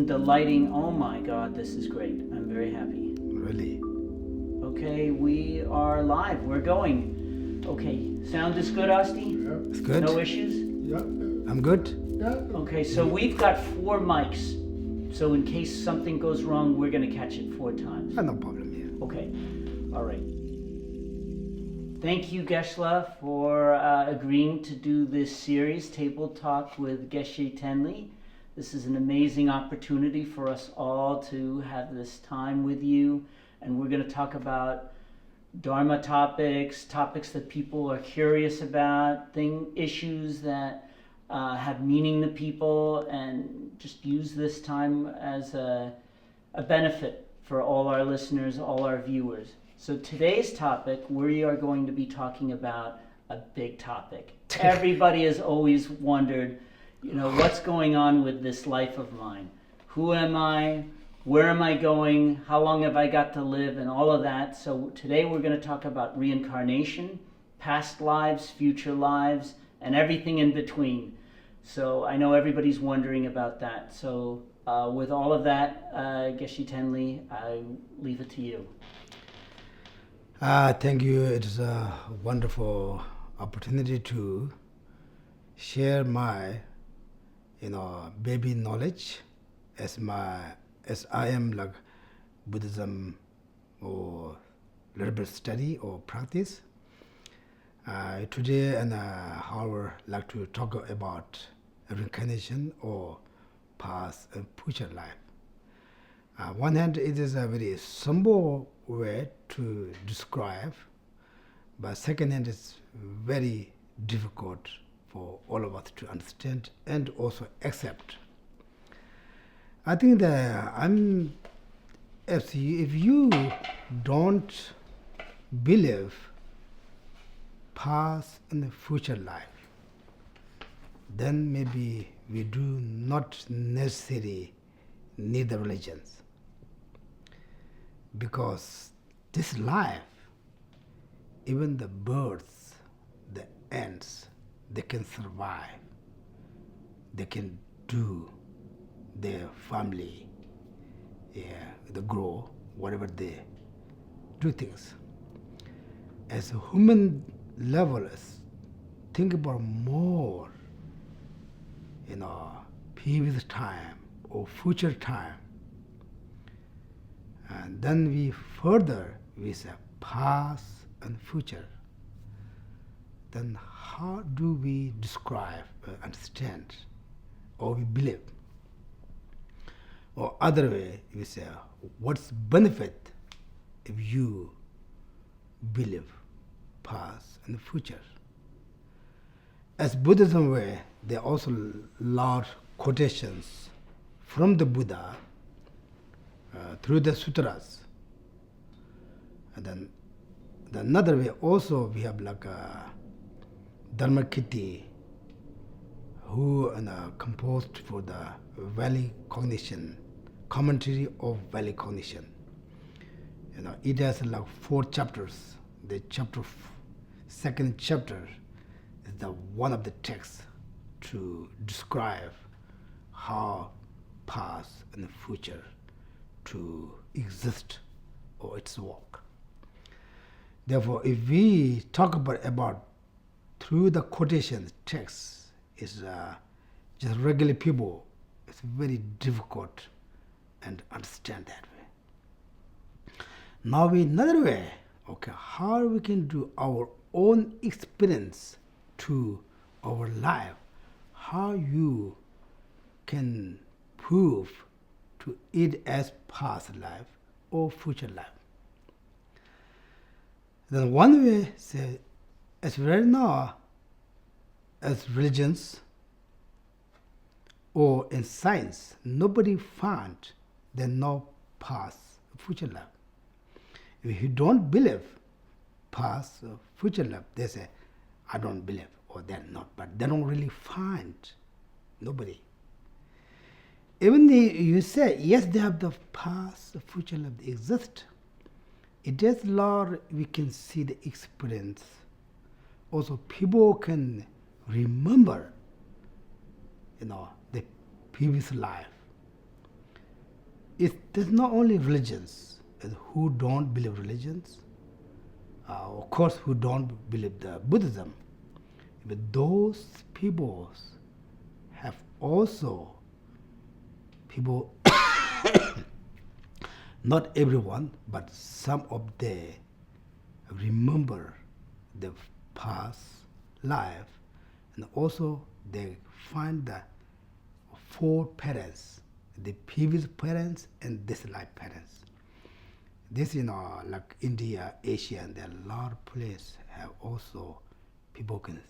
and delighting. Oh my God, this is great. I'm very happy. Really? Okay, we are live. We're going. Okay, sound is good, Asti? Yeah. It's good? No issues? Yeah. I'm good? Yeah. Okay, so we've got 4 mics. So in case something goes wrong, we're going to catch it 4 times. No problem here. Okay, all right. Thank you, Geshe, for agreeing to do this series, Table Talk with Geshe Tenley. This is an amazing opportunity for us all to have this time with you. And we're going to talk about Dharma topics that people are curious about, issues that have meaning to people, and just use this time as a benefit for all our listeners, all our viewers. So today's topic, we are going to be talking about a big topic. Everybody has always wondered, what's going on with this life of mine? Who am I? Where am I going? How long have I got to live? And all of that. So today we're going to talk about reincarnation, past lives, future lives, and everything in between. So I know everybody's wondering about that. So with all of that, Geshe Tenley, I leave it to you. Thank you. It's a wonderful opportunity to share my, baby knowledge as I am like Buddhism or little bit study or practice. Today and I would like to talk about reincarnation or past and future life. One hand, it is a very simple way to describe, but second hand, it's very difficult for all of us to understand and also accept. I think that if you don't believe past and future life, then maybe we do not necessarily need the religions. Because this life, even the birds, the ants, they can survive. They can do their family, they grow, whatever they do things. As a human level, think about more, previous time or future time. And then we say past and future. Then how do we describe, understand, or we believe? Or other way, we say, what's benefit if you believe past and future? As Buddhism way, there are also large quotations from the Buddha through the sutras. And then another way also we have like Dharmakirti, who composed for the Valley Cognition, commentary of Valley Cognition. It has like 4 chapters. The second chapter is the one of the texts to describe how past and future to exist or its work. Therefore, if we talk about through the quotation text, is just regular people, it's very difficult and understand that way. Now another way, how we can do our own experience to our life, how you can prove to it as past life or future life. Then one way say, as right now, as religions or in science, nobody found there no past, future life. If you don't believe past or future life, they say, I don't believe, or they're not, but they don't really find nobody. Even you say, yes, they have the past, future life, they exist. It is Lord, we can see the experience. Also, people can remember, the previous life. there's not only religions, and who don't believe religions, of course who don't believe the Buddhism, but those people have also people, not everyone, but some of them remember the past life, and also they find the four parents, the previous parents and this life parents. This, like India, Asia, and there are a lot of places have also people can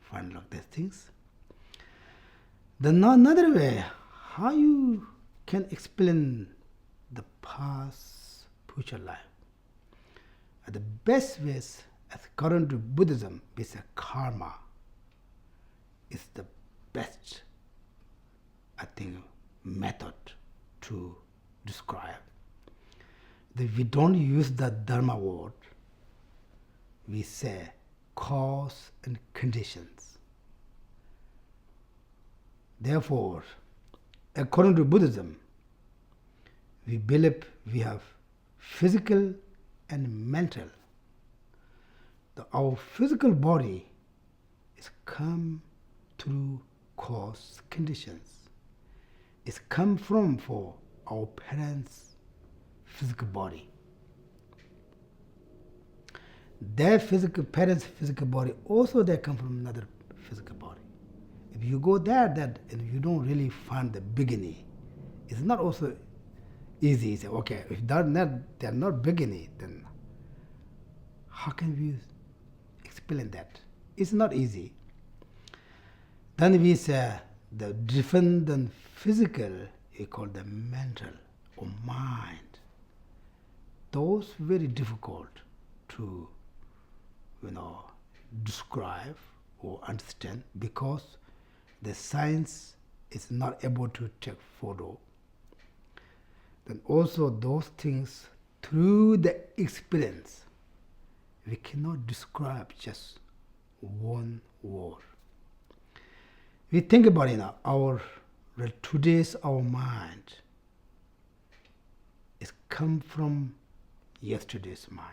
find like these things. Then another way, how you can explain the past, future life. The best ways, according to Buddhism, is karma. Is the best, I think, method to describe. That we don't use the Dharma word, we say cause and conditions. Therefore, according to Buddhism, we believe we have physical and mental. Our physical body is come through cause conditions. It's come from for our parents' physical body. Their parents' physical body also they come from another physical body. If you go there, and you don't really find the beginning, it's not also easy. You say, okay, if they're not beginning, then how can we explain that? It's not easy. Then we say the different than physical, we call the mental or mind. Those very difficult to describe or understand because the science is not able to take photo. Then also those things through the experience we cannot describe just one word. We think about today's our mind is come from yesterday's mind.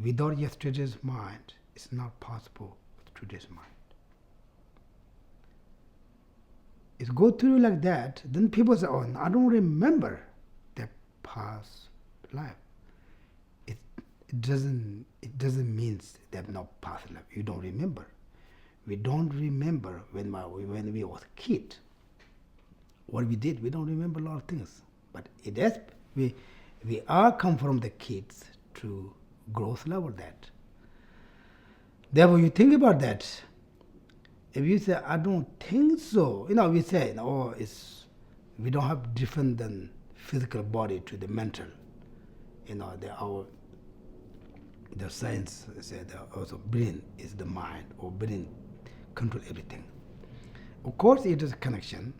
Without yesterday's mind, it's not possible with today's mind. It go through like that, then people say, oh, I don't remember the past life. It doesn't mean there's no past life. You don't remember. We don't remember when we was a kid. What we did, we don't remember a lot of things. But it is, we are come from the kids to growth level that. Therefore, you think about that. If you say, I don't think so, we say, we don't have different than physical body to the mental. The science said also brain is the mind, or brain control everything. Of course, it is a connection.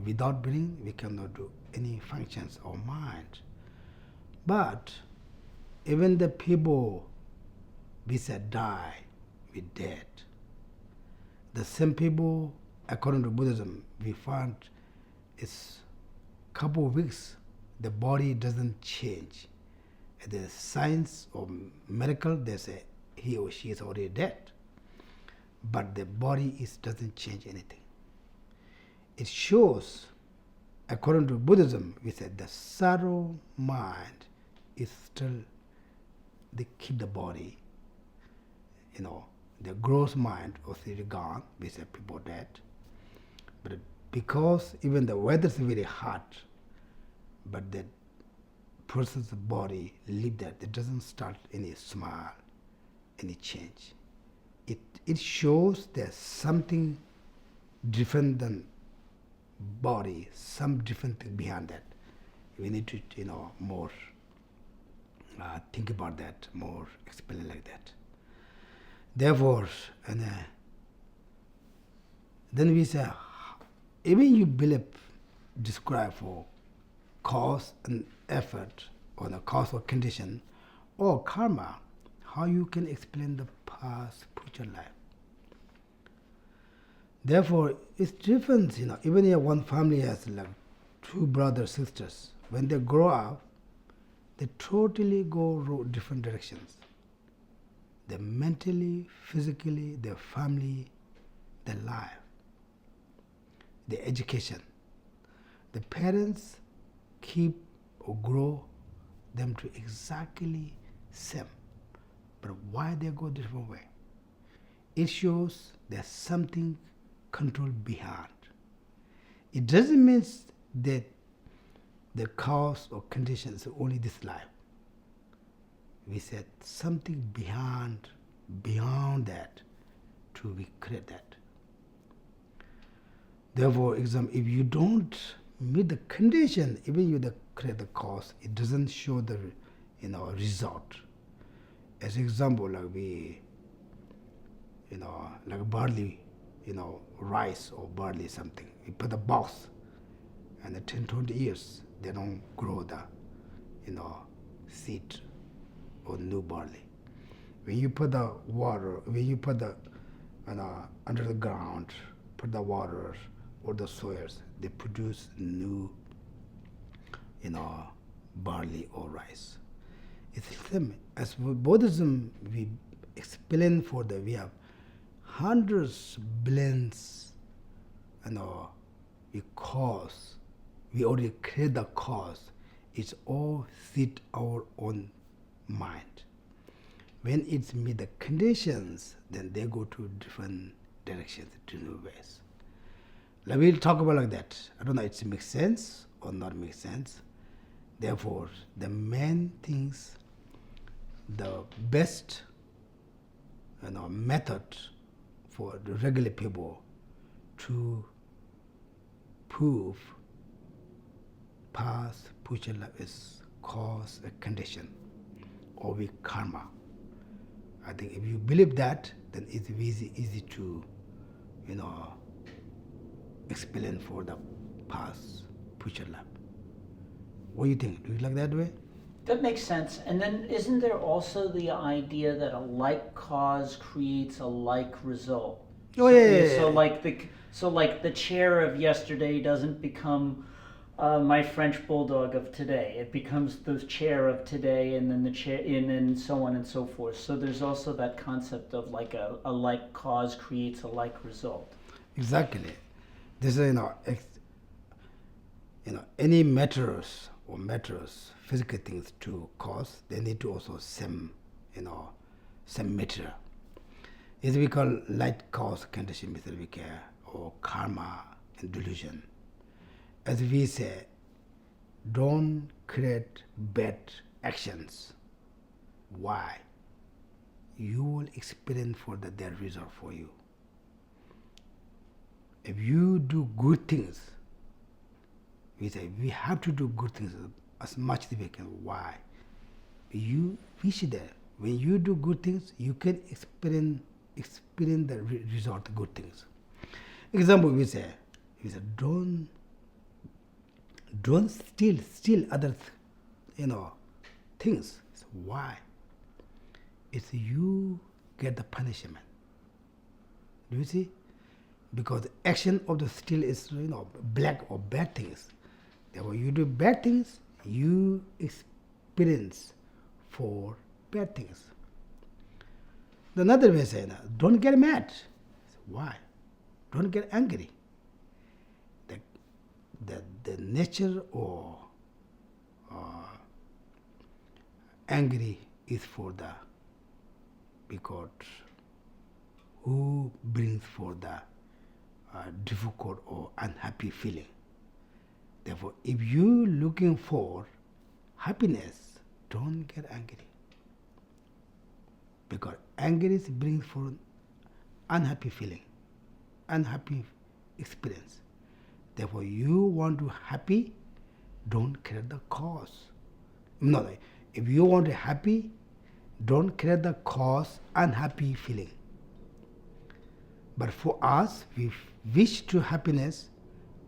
Without brain, we cannot do any functions of mind. But even the people we said die, we dead. The same people, according to Buddhism, we find it's couple of weeks, the body doesn't change. The science or medical, they say he or she is already dead. But the body doesn't change anything. It shows, according to Buddhism, we said the subtle mind is still, they keep the body, the gross mind was really gone, we say people dead. But because even the weather is very hot, but the person's body live that, it doesn't start any smile, any change. It shows there's something different than body, some different thing behind that. We need to, more think about that, more explain like that. Therefore, then we say, even you believe, describe for cause and effort, or the cause or condition, or karma, how you can explain the past, future life. Therefore, it's different, even if one family has like two brothers, sisters, when they grow up, they totally go different directions. They mentally, physically, their family, their life, their education. The parents keep or grow them to exactly same. But why they go different way? It shows there's something controlled behind. It doesn't mean that the cause or condition is only this life. We said something beyond that to create that. Therefore, if you don't meet the condition, even you create the cause, it doesn't show the result. As example, like barley, rice or barley something. You put the box, and the 10, 20 years they don't grow the seed or new barley. When you put the water, when you put the under the ground, put the water or the soils, they produce new barley or rice. It's the same. As for Buddhism, we explain we have hundreds, billions, we already create the cause. It's all fit our own mind. When it's meet the conditions, then they go to different directions, to new ways. Like we'll talk about like that. I don't know if it makes sense or not make sense. Therefore, the main things, the best method for the regular people to prove past, future life is cause, a condition, or with karma. I think if you believe that, then it's easy to, explain for the past, future life. What do you think? Do you like that way? That makes sense. And then isn't there also the idea that a like cause creates a like result? Oh, yeah. So like the chair of yesterday doesn't become my French bulldog of today. It becomes the chair of today, and then the chair, and then so on and so forth. So there's also that concept of like a like cause creates a like result. Exactly. This is any matters, physical things to cause, they need to also same material. It's we call light cause condition or karma and delusion. As we say, don't create bad actions. Why? You will experience for their result for you. If you do good things, we say we have to do good things as much as we can. Why? You wish that when you do good things, you can experience the result of good things. Example, we say don't steal other things. So why? It's you get the punishment. Do you see? Because the action of the steal is black or bad things. Therefore, you do bad things, you experience for bad things. Another way saying, don't get mad. So why? Don't get angry. The nature or angry is because who brings for the difficult or unhappy feeling. Therefore, if you looking for happiness, don't get angry. Because anger brings for unhappy feeling, unhappy experience. Therefore, you want to happy, don't create the cause. No, if you want to happy, don't create the cause unhappy feeling. But for us, we wish to happiness,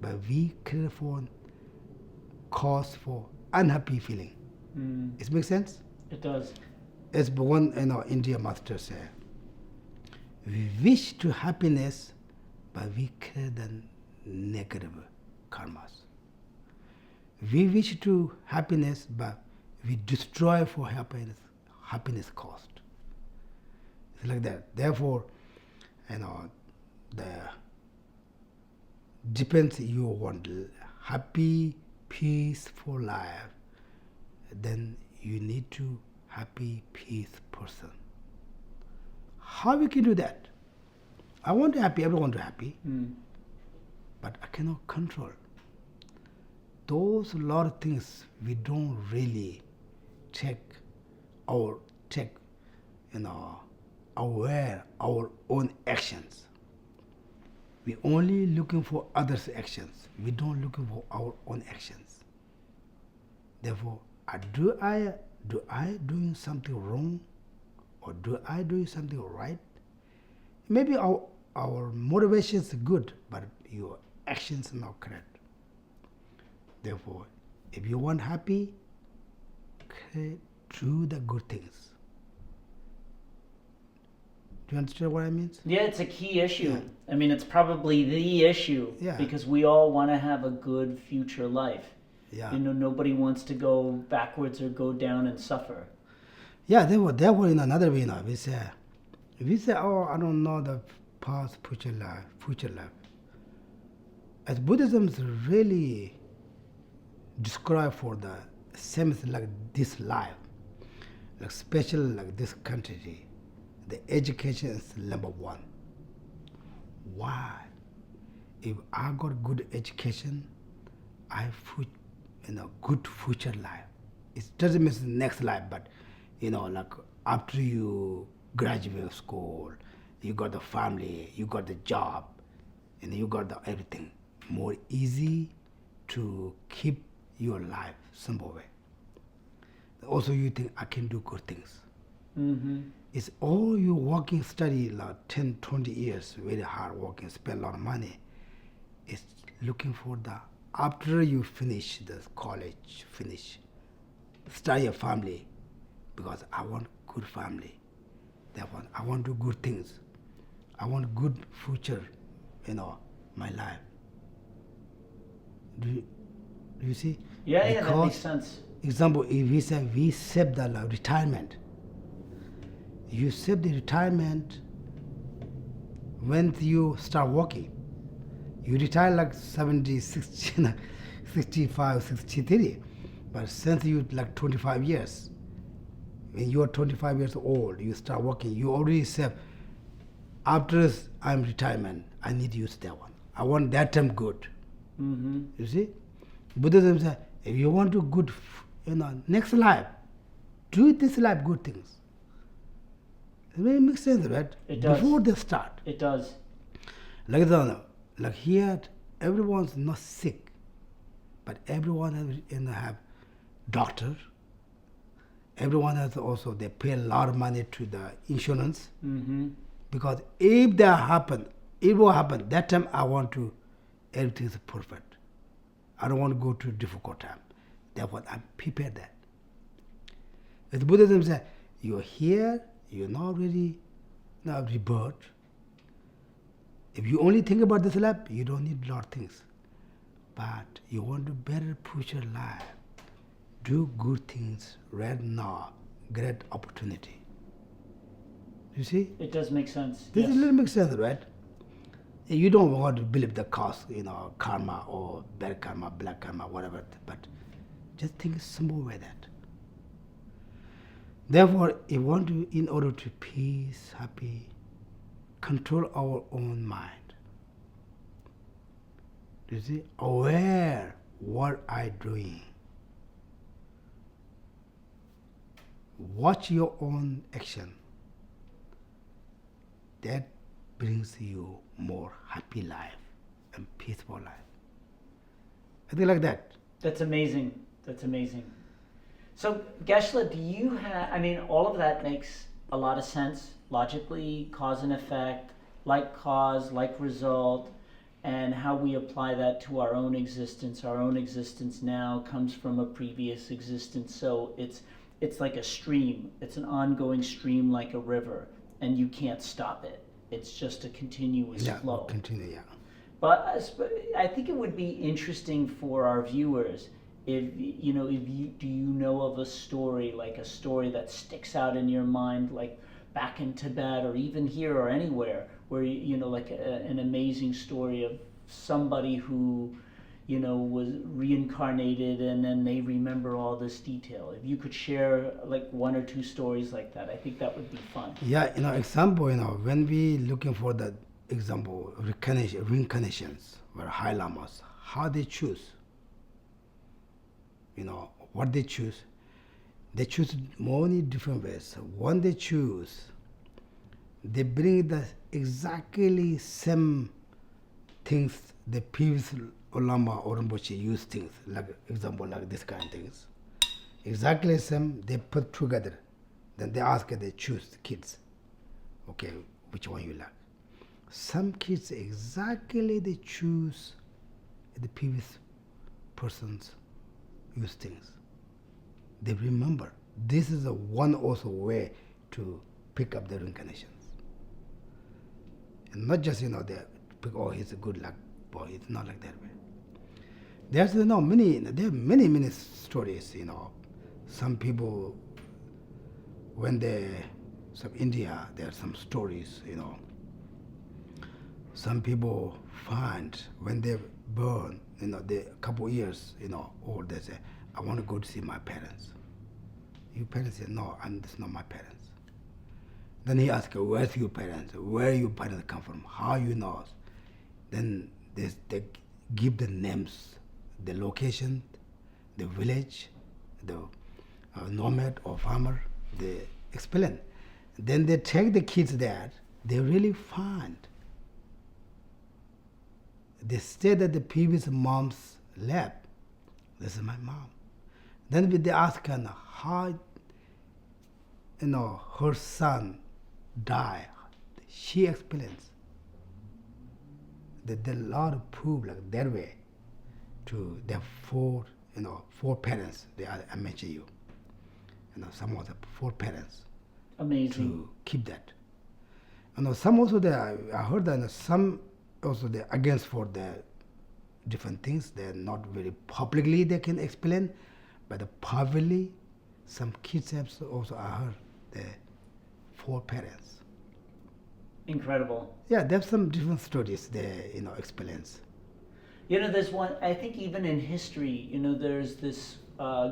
but we create for cause for unhappy feeling. It makes sense? It does. As one India master said, we wish to happiness, but we create the negative karmas. We wish to happiness, but we destroy for happiness cost. It's like that. Therefore, the depends you want happy, peaceful life, then you need to happy, peace person. How we can do that? I want to happy, everyone to happy, but I cannot control. Those lot of things we don't really check, aware our own actions. We only looking for others' actions. We don't looking for our own actions. Therefore, do I doing something wrong, or do I doing something right? Maybe our motivation is good, but your actions are not correct. Therefore, if you want happy, do the good things. Do you understand what I mean? Yeah, it's a key issue. Yeah. I mean, it's probably the issue, because we all want to have a good future life. Yeah. Nobody wants to go backwards or go down and suffer. Yeah, therefore in another way, we say, oh, I don't know the past, future life. As Buddhism is really described for the same as like this life, like special like this country, the education is number one. Why? If I got good education, I have good future life. It doesn't mean the next life, but like after you graduate school, you got the family, you got the job, and you got the everything. More easy to keep your life simple way. Also, you think I can do good things. Mm-hmm. It's all you working, study like 10, 20 years, very hard working, spend a lot of money. It's looking for the, after you finish the college, start your family, because I want good family. Therefore, I want to do good things. I want good future, my life. Do you see? Yeah, that makes sense. Example, if we say we save the retirement, you save the retirement when you start working. You retire like 70, 60, 65, 63, but since you like 25 years, when you are 25 years old, you start working, you already save. After I'm retirement, I need to use that one. I want that time good. Mm-hmm. You see? Buddhism says, if you want to good, next life, do this life good things. It really makes sense, right? It does. Before they start. It does. Like here, everyone's not sick, but everyone have doctor. Everyone has also, they pay a lot of money to the insurance. Mm-hmm. Because if it will happen, that time I want to, everything is perfect. I don't want to go to a difficult time. Therefore, I prepare that. As Buddhism says, you're here, you're not really rebirth. If you only think about this life, you don't need a lot of things. But you want to better future life. Do good things right now. Great opportunity. You see? It does make sense. This yes. Little makes sense, right? You don't want to believe the cause, karma or bad karma, black karma, whatever. But just think simple way that. Therefore, if we want to, in order to peace, happy, control our own mind. You see, aware what I doing. Watch your own action. That brings you more happy life and peaceful life. I think like that. That's amazing. That's amazing. So, Geshe, do you have, all of that makes a lot of sense, logically, cause and effect, like cause, like result, and how we apply that to our own existence. Our own existence now comes from a previous existence, so it's like a stream. It's an ongoing stream like a river, and you can't stop it. It's just a continuous flow. Continue, yeah. But I think it would be interesting for our viewers if do you know of a story, like a story that sticks out in your mind, like back in Tibet or even here or anywhere, where like an amazing story of somebody who was reincarnated and then they remember all this detail. If you could share like one or two stories like that, I think that would be fun. Yeah, example, when we looking for the example reincarnations, where high lamas, how they choose, what they choose many different ways. One they choose, they bring the exactly same things the previous Lama or Rinpoche use things, like example like this kind of things. Exactly same, they put together. Then they ask, they choose the kids. Okay, which one you like? Some kids exactly they choose the previous person's use things. They remember. This is a one also way to pick up the reincarnations. And not just, they pick, oh, he's a good luck boy. It's not like that way. There's there are many stories, Some people, when some India, there are some stories, Some people find when they burn, they a couple years, old, they say, I want to go to see my parents. Your parents say, no, that's not my parents. Then he asks, where's your parents? Where your parents come from? How you know? Then they give the names, the location, the village, the nomad or farmer, they explain. Then they take the kids there, they really find. They stayed at the previous mom's lab. This is my mom. Then they ask her how, her son died. She explains that there are a lot of proof like that way to their four parents. I mentioned you. Some of the four parents. Amazing. To keep that. Some also I heard that some also they're against for the different things. They're not very publicly they can explain, but privately, some kids have also I heard the four parents. Incredible. Yeah, there's some different stories they explains. There's one, I think even in history, there's this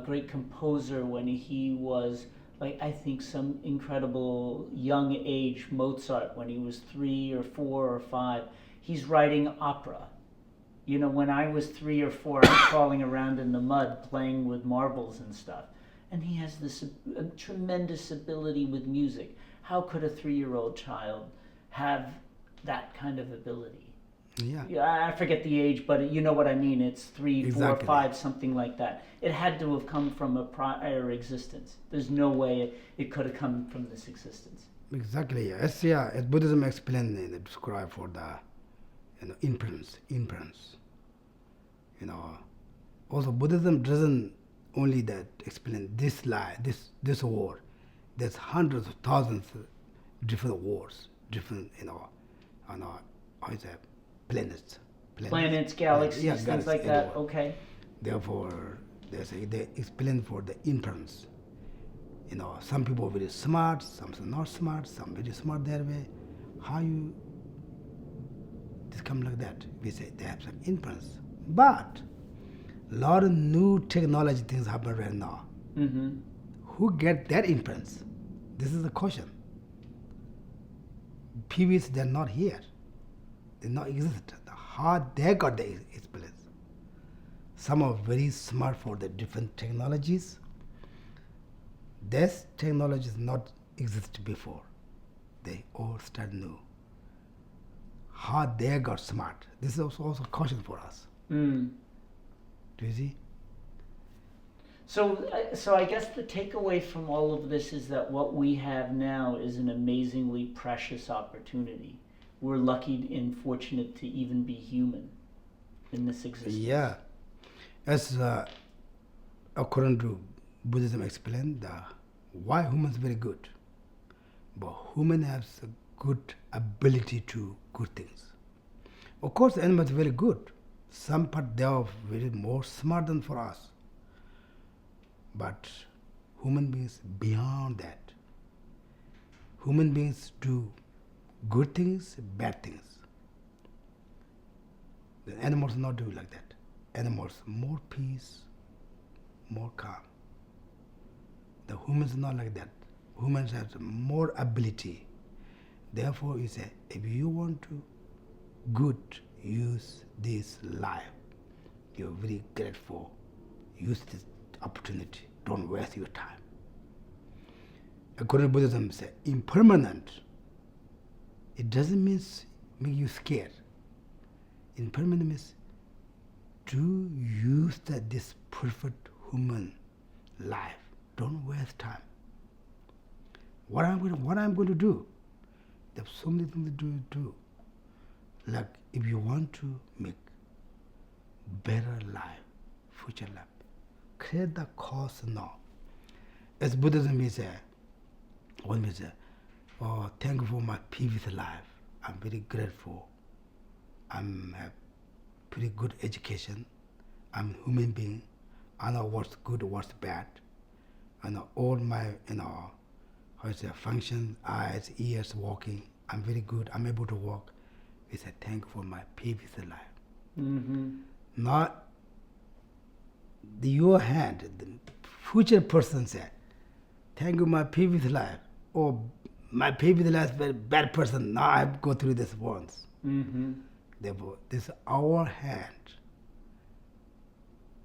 great composer when he was, like, I think some incredible young age, Mozart, when he was 3 or 4 or 5, he's writing opera. When I was 3 or 4, I'm crawling around in the mud playing with marbles and stuff. And he has this tremendous ability with music. How could a 3-year-old child have that kind of ability? Yeah. I forget the age, but you know what I mean. It's 3, 4, Exactly. 5, something like that. It had to have come from a prior existence. There's no way it could have come from this existence. Exactly. Yes, yeah. As Buddhism explained, describe for the imprints. Also Buddhism doesn't only that explain this lie, this word. There's hundreds of thousands of different words, different how is that? Planets, galaxies, yeah, things like anywhere. that. Okay. Therefore, they explain for the imprints. Some people are very smart, some are not smart, some very smart their way. How you this come like that? We say they have some imprints, but a lot of new technology things happen right now. Mm-hmm. Who get that imprints? This is the question. Previous, they're not here. They not exist. How they got the experience? Some are very smart for the different technologies. This technology is not exist before. They all start new. How they got smart? This is also a question for us. Mm. Do you see? So I guess the takeaway from all of this is that what we have now is an amazingly precious opportunity. We're lucky and fortunate to even be human in this existence. Yeah. As according to Buddhism explained, why humans very good? But human has a good ability to good things. Of course, animals very good. Some part they are very more smart than for us. but human beings beyond that. Human beings do good things, bad things. The animals not do like that. Animals more peace, more calm. The humans not like that. Humans have more ability. Therefore, you say, if you want to good use this life, you're very grateful. Use this opportunity. Don't waste your time. According to Buddhism, say impermanent. It doesn't mean make you scared. Impermanent means to use this perfect human life. Don't waste time. What I'm going to do? There's so many things to do. Like if you want to make better life, future life, create the cause now. As Buddhism is one is oh, thank you for my previous life. I'm very grateful. I'm have pretty good education. I'm a human being. I know what's good, what's bad. I know all my function, eyes, ears, walking. I'm very good. I'm able to walk. We say thank you for my previous life. Mm-hmm. Not your hand. The future person said, thank you my previous life. Oh, my previous life is very bad person. Now I have to go through this once. Mm-hmm. Therefore, this is our hand.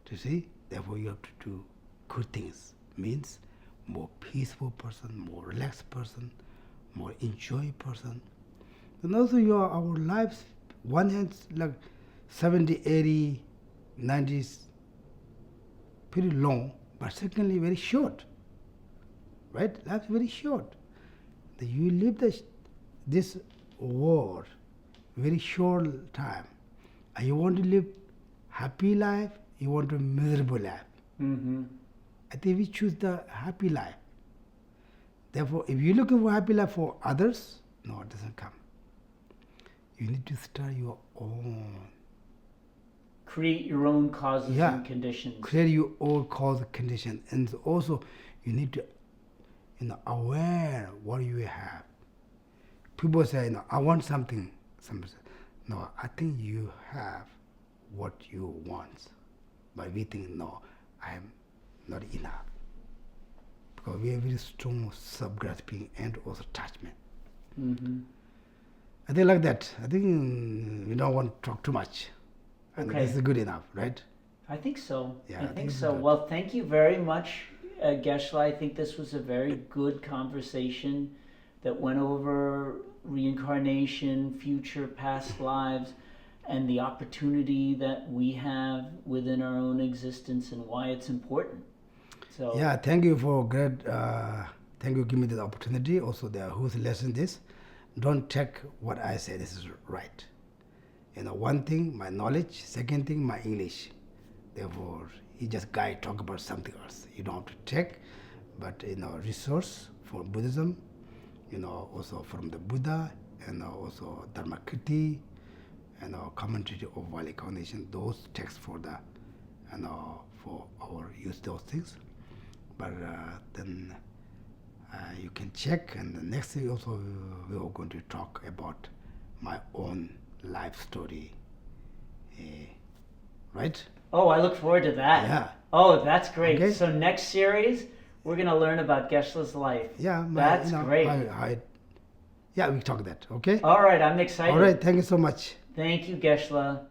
Do you see? Therefore, you have to do good things. Means more peaceful person, more relaxed person, more enjoy person. And also our lives, one hand like 70, 80, 90s, pretty long, but secondly very short. Right? Life's very short. You live this world very short time. And you want to live happy life, you want a miserable life. Mm-hmm. I think we choose the happy life. Therefore, if you're looking for happy life for others, no, it doesn't come. You need to start your own. Create your own causes and conditions. Create your own cause condition. And also, you need to aware what you have. People say, I want something. Somebody say, no, I think you have what you want. But we think, no, I am not enough. Because we have very strong sub-grasping and also attachment. Mm-hmm. I think like that. I think we don't want to talk too much. And Okay. this is good enough, right? I think so. Yeah, I think it's so. good. Well, thank you very much, Geshe. I think this was a very good conversation that went over reincarnation, future, past lives, and the opportunity that we have within our own existence and why it's important. So Yeah, thank you for great. Thank you, give me the opportunity. Also, who's listening this, don't take what I say. This is right. One thing, my knowledge. Second thing, my English. Therefore, you just guide talk about something else. You don't have to take, but resource for Buddhism. Also from the Buddha, and also Dharmakirti, and commentary of Valley Cognition. Those texts for the, for our use those things. But then you can check, and the next thing also we are going to talk about my own life story. Right? Oh, I look forward to that. Yeah. Oh, that's great. Okay. So next series, we're going to learn about Geshe's life. Yeah. That's great. Yeah, we talk that. Okay. All right, I'm excited. All right. Thank you so much. Thank you, Geshe.